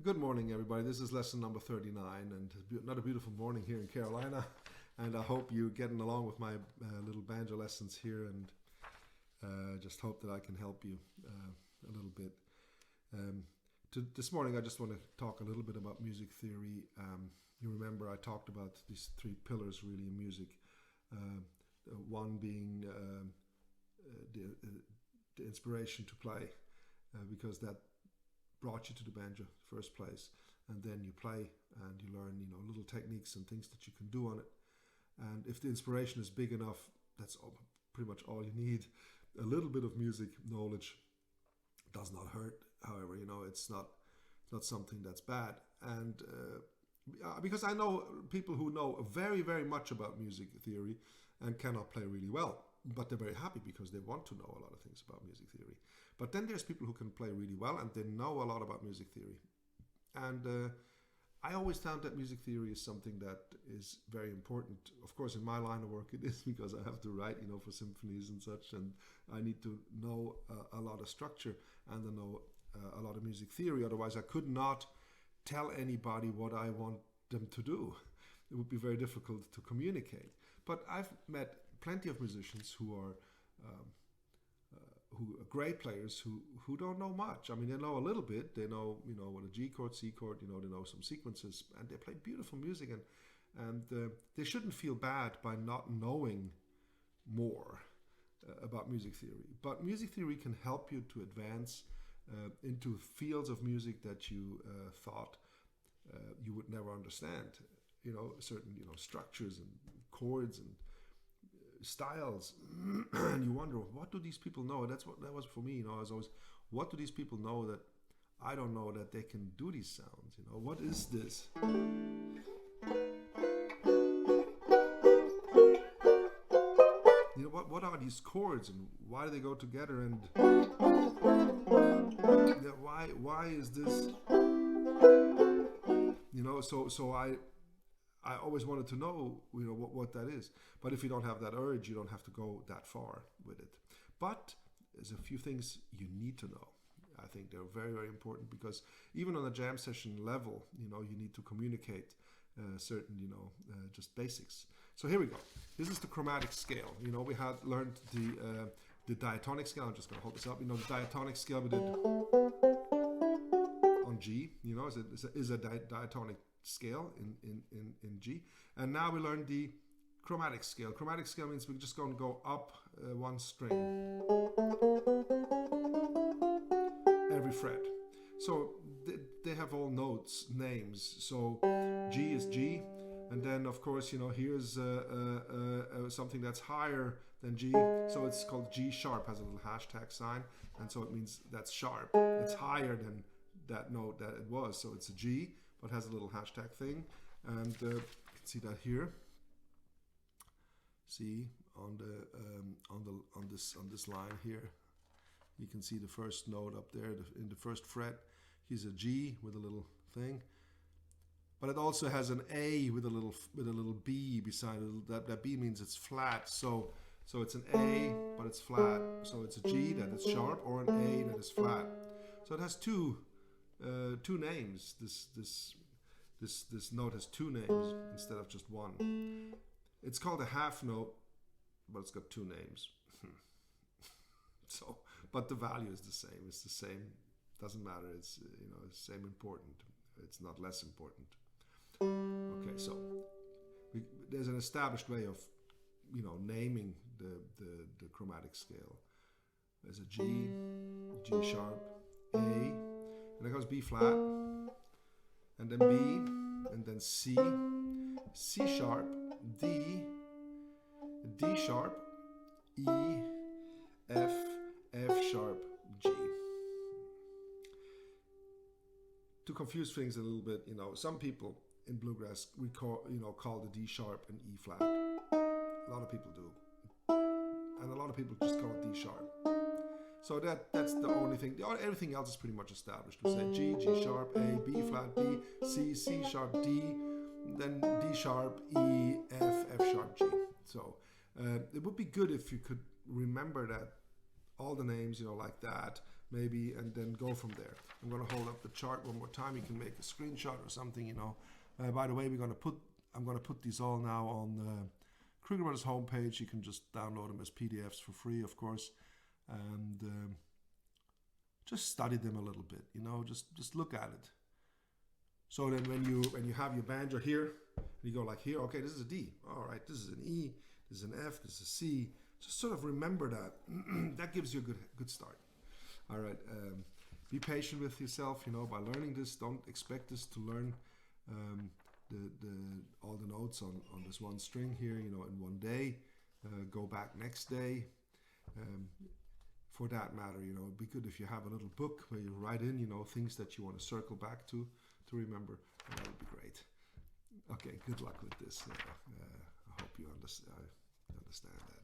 Good morning, everybody. This is lesson number 39, and another beautiful morning here in Carolina. And I hope you're getting along with my little banjo lessons here, and just hope that I can help you a little bit. This morning, I just want to talk a little bit about music theory. You remember I talked about these three pillars really in music. One being the inspiration to play, because that brought you to the banjo first place, and then you play and you learn little techniques and things that you can do on it. And if the inspiration is big enough, that's pretty much all you need. A little bit of music knowledge does not hurt. However, it's not something that's bad. And because I know people who know very, very much about music theory and cannot play really well, but they're very happy because they want to know a lot of things about music theory. But then there's people who can play really well and they know a lot about music theory. And I always found that music theory is something that is very important. Of course, in my line of work it is, because I have to write, for symphonies and such, and I need to know a lot of structure and to know a lot of music theory. Otherwise, I could not tell anybody what I want them to do. It would be very difficult to communicate. But I've met plenty of musicians who are great players who don't know much. I mean, they know a little bit. They know what a G chord, C chord. They know some sequences, and they play beautiful music. And they shouldn't feel bad by not knowing more about music theory. But music theory can help you to advance into fields of music that you thought you would never understand. Certain structures and chords and styles, and you wonder, what do these people know? That was for me. I was always, what do these people know that I don't know, that they can do these sounds? What is this? What are these chords, and why do they go together? And why is this? So I always wanted to know, what that is. But if you don't have that urge, you don't have to go that far with it. But there's a few things you need to know. I think they're very, very important, because even on a jam session level, you need to communicate certain, just basics. So here we go. This is the chromatic scale. We had learned the diatonic scale. I'm just going to hold this up. The diatonic scale we did on G. Is a diatonic scale in G. And now we learn the chromatic scale. Chromatic scale means we're just going to go up one string every fret. So they have all notes, names. So G is G, and then of course here's something that's higher than G, so it's called G sharp, has a little hashtag sign, and so it means that's sharp. It's higher than that note that it was, so it's a G, but has a little hashtag thing, and you can see that here. See on this line here, you can see the first note up there in the first fret. Here's a G with a little thing, but it also has an A with a little B beside it. That B means it's flat. So it's an A, but it's flat. So it's a G that is sharp, or an A that is flat. So it has two names. This note has two names instead of just one. It's called a half note, but it's got two names. But the value is the same. It's the same. Doesn't matter. It's same important. It's not less important. Okay, so there's an established way of naming the chromatic scale. There's a G, G sharp, A, and then goes B flat, and then B, and then C, C sharp, D, D sharp, E, F, F sharp, G. To confuse things a little bit, some people in bluegrass call the D sharp and E flat. A lot of people do, and a lot of people just call it D sharp. So that's the only thing. Everything else is pretty much established. We say G, G sharp, A, B flat, B, C, C sharp, D, then D sharp, E, F, F sharp, G. So it would be good if you could remember that all the names, like that, maybe, and then go from there. I'm going to hold up the chart one more time. You can make a screenshot or something, you know. By the way, I'm going to put these all now on the Kruger Brothers homepage. You can just download them as PDFs for free, of course, and just study them a little bit, you know. Just look at it. So then when you have your banjo here, you go like here, okay, this is a D. All right, this is an E, this is an F, this is a C. Just sort of remember that. That gives you a good start. All right, be patient with yourself, you know, by learning this. Don't expect this to learn all the notes on this one string here, you know, in one day. Go back next day. For that matter, you know, it'd be good if you have a little book where you write in, you know, things that you want to circle back to remember, and that would be great. Okay, good luck with this. I hope you understand that.